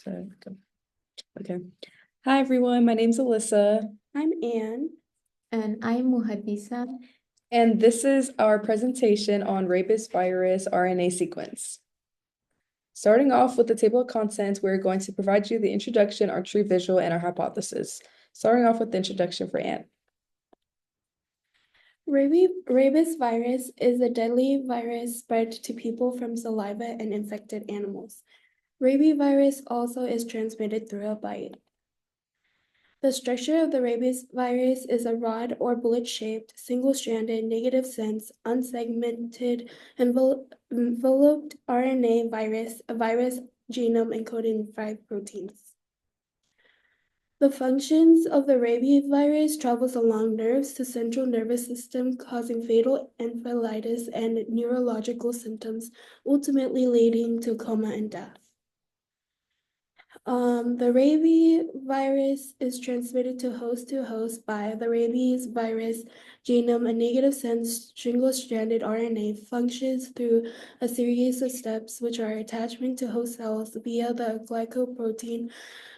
So, okay. Hi, everyone. My name's Alyssa, I'm Anne. And I'm Muhadisa. and this is our presentation on rabies virus RNA sequence. Starting off with the table of contents, we're going to provide you the introduction, our tree visual, and our hypothesis. Starting off with the introduction for Anne. Rabies virus is a deadly virus spread to people from saliva and infected animals. Rabies virus also is transmitted through a bite. The structure of the rabies virus is a rod or bullet-shaped, single-stranded, negative sense, unsegmented, enveloped RNA virus, a virus genome encoding 5 proteins. The functions of the rabies virus travels along nerves to central nervous system, causing fatal encephalitis and neurological symptoms, ultimately leading to coma and death. The rabies virus is transmitted to host by the rabies virus genome. A negative sense single-stranded RNA functions through a series of steps, which are attachment to host cells via the glycoprotein,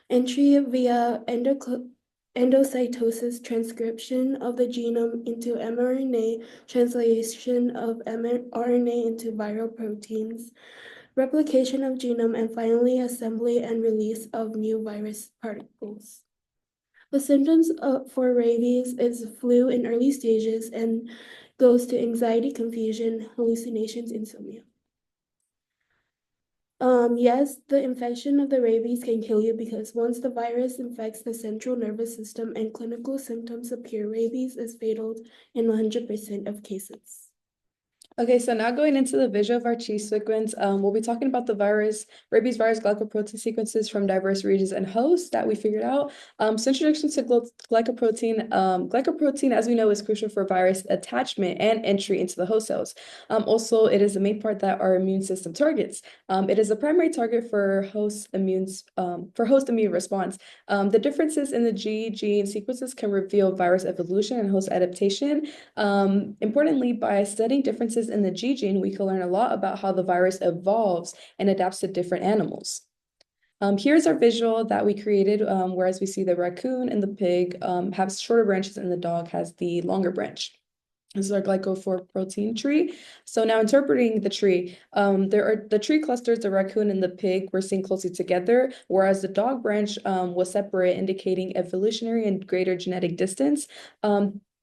entry via endocytosis, transcription of the genome into mRNA, translation of mRNA into viral proteins, replication of genome, and finally assembly and release of new virus particles. The symptoms for rabies is flu in early stages and goes to anxiety, confusion, hallucinations, insomnia. Yes, the infection of the rabies can kill you because once the virus infects the central nervous system and clinical symptoms appear, rabies is fatal in 100% of cases. Okay, so now going into the visual of our cheese sequence, we'll be talking about the rabies virus glycoprotein sequences from diverse regions and hosts that we figured out. So introduction to glycoprotein. Glycoprotein, as we know, is crucial for virus attachment and entry into the host cells. Also, it is the main part that our immune system targets. It is a primary target for host immune response. The differences in the G gene sequences can reveal virus evolution and host adaptation. Importantly, by studying differences in the G gene, we can learn a lot about how the virus evolves and adapts to different animals. Here's our visual that we created, whereas we see the raccoon and the pig have shorter branches and the dog has the longer branch. This is our glycoprotein tree. So now interpreting the tree, there are the tree clusters, the raccoon and the pig were seen closely together, whereas the dog branch was separate, indicating evolutionary and greater genetic distance.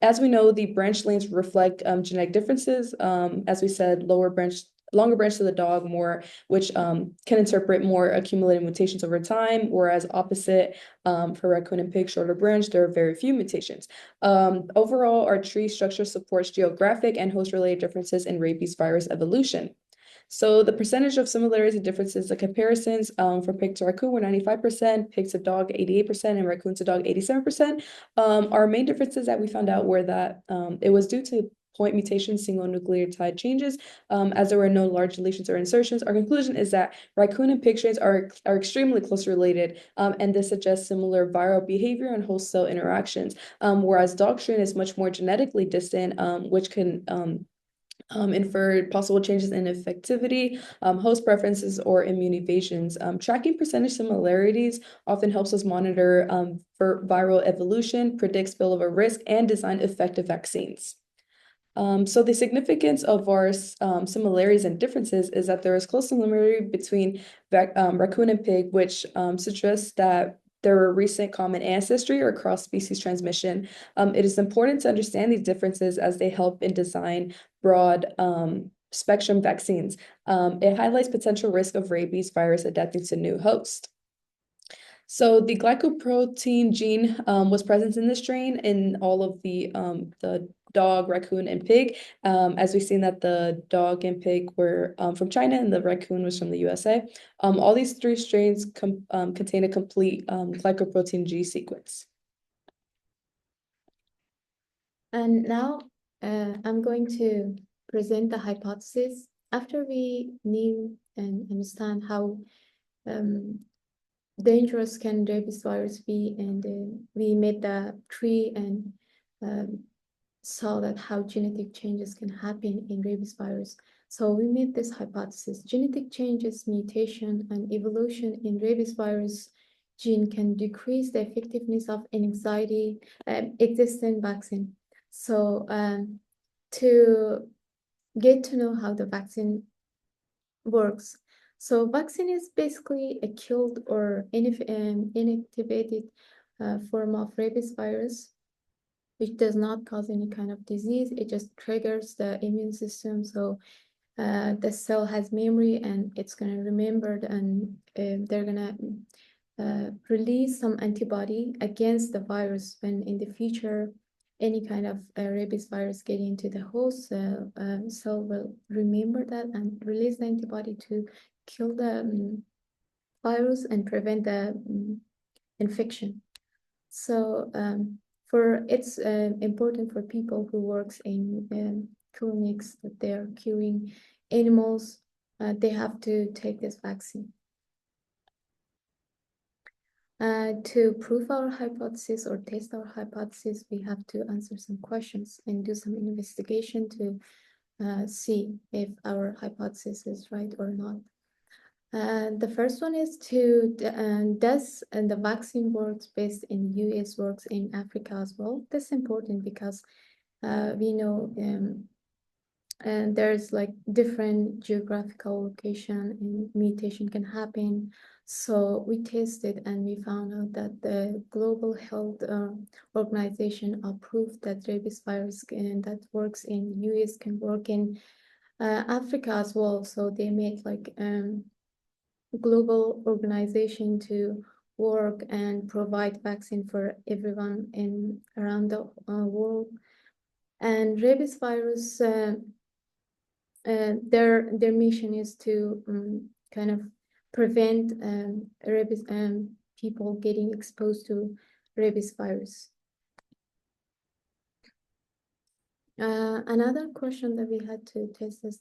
As we know, the branch lanes reflect genetic differences. As we said, longer branch to the dog, more, which can interpret more accumulated mutations over time, whereas opposite for raccoon and pig, shorter branch, there are very few mutations. Overall, our tree structure supports geographic and host-related differences in rabies virus evolution. So the percentage of similarities and differences, the comparisons for pig to raccoon were 95%, pig to dog 88%, and raccoon to dog 87%. Our main differences that we found out were that it was due to point mutation single nucleotide changes, as there were no large deletions or insertions. Our conclusion is that raccoon and pig strains are extremely closely related, and this suggests similar viral behavior and host cell interactions, whereas dog strain is much more genetically distant, which can inferred possible changes in effectivity, host preferences, or immune evasions. Tracking percentage similarities often helps us monitor for viral evolution, predict spillover risk, and design effective vaccines. So the significance of our similarities and differences is that there is close similarity between raccoon and pig, which suggests that there were recent common ancestry or cross-species transmission. It is important to understand these differences as they help in design broad spectrum vaccines. It highlights potential risk of rabies virus adapting to new hosts. So the glycoprotein gene was present in the strain in all of the dog, raccoon, and pig. As we've seen that the dog and pig were from China and the raccoon was from the USA. All these three strains contain a complete glycoprotein G sequence. And now I'm going to present the hypothesis. After we knew and understand how dangerous can rabies virus be, and we made the tree and saw that how genetic changes can happen in rabies virus. So we made this hypothesis: genetic changes, mutation, and evolution in rabies virus gene can decrease the effectiveness of an existing vaccine. So to get to know how the vaccine works. So vaccine is basically a killed or inactivated form of rabies virus, which does not cause any kind of disease. It just triggers the immune system. So the cell has memory and it's going to remember, and they're going to release some antibody against the virus when in the future any kind of rabies virus get into the host cell will remember that and release the antibody to kill the virus and prevent the infection. So for it's important for people who works in clinics that they are curing animals, they have to take this vaccine. To prove our hypothesis or test our hypothesis, we have to answer some questions and do some investigation to see if our hypothesis is right or not. The first one is does the vaccine works best in US works in Africa as well? That's important because we know and there's like different geographical location and mutation can happen. So we tested and we found out that the Global Health Organization approved that rabies virus that works in US can work in Africa as well. So they made like global organization to work and provide vaccine for everyone in around the world. And rabies virus, their mission is to kind of prevent rabies people getting exposed to rabies virus. Another question that we had to test is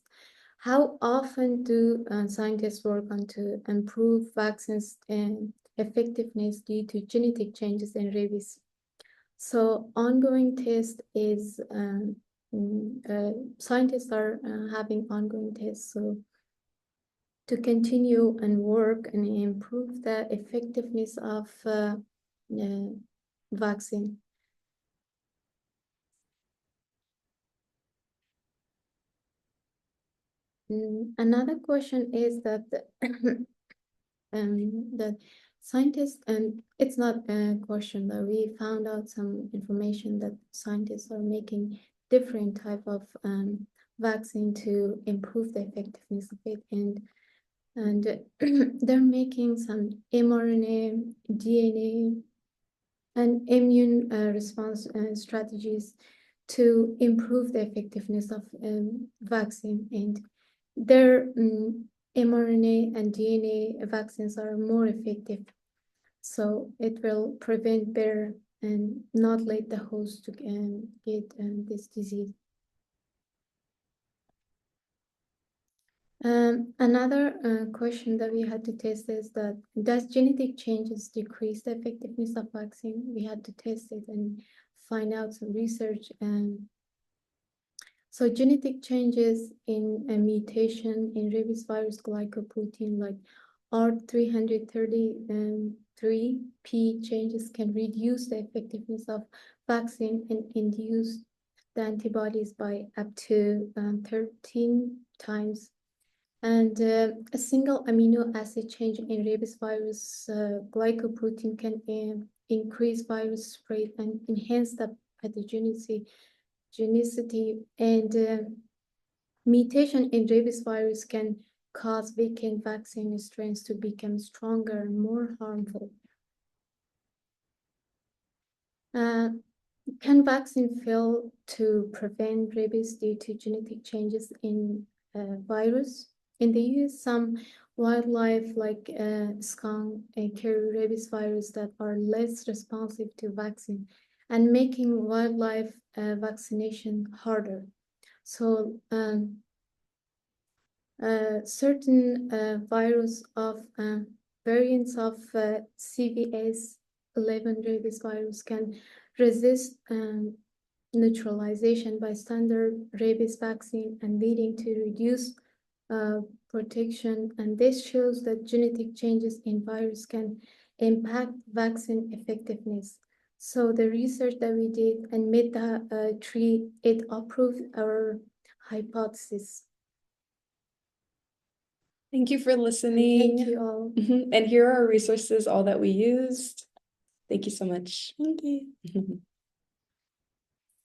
how often do scientists work on to improve vaccines and effectiveness due to genetic changes in rabies? So ongoing test is scientists are having ongoing tests. So to continue and work and improve the effectiveness of vaccine. Another question is that that scientists, and it's not a question, but we found out some information that scientists are making different type of vaccine to improve the effectiveness of it, and they're making some mRNA, DNA, and immune response strategies to improve the effectiveness of vaccine, and their mRNA and DNA vaccines are more effective. So it will prevent better and not let the host to get this disease. Another question that we had to test is that does genetic changes decrease the effectiveness of vaccine? We had to test it and find out some research. So genetic changes in a mutation in rabies virus glycoprotein like R333P changes can reduce the effectiveness of vaccine and induce the antibodies by up to 13 times. And a single amino acid change in rabies virus glycoprotein can increase virus spread and enhance the pathogenicity, and mutation in rabies virus can cause weakened vaccine strains to become stronger and more harmful. Can vaccine fail to prevent rabies due to genetic changes in virus? In the US, some wildlife like skunk carry rabies virus that are less responsive to vaccine and making wildlife vaccination harder. So certain virus of variants of CVS11 rabies virus can resist neutralization by standard rabies vaccine and leading to reduced protection, and this shows that genetic changes in virus can impact vaccine effectiveness. So the research that we did and made the tree, it approved our hypothesis. Thank you for And listening. thank you all. And here are our resources, all that we used. Thank you so much. Thank you.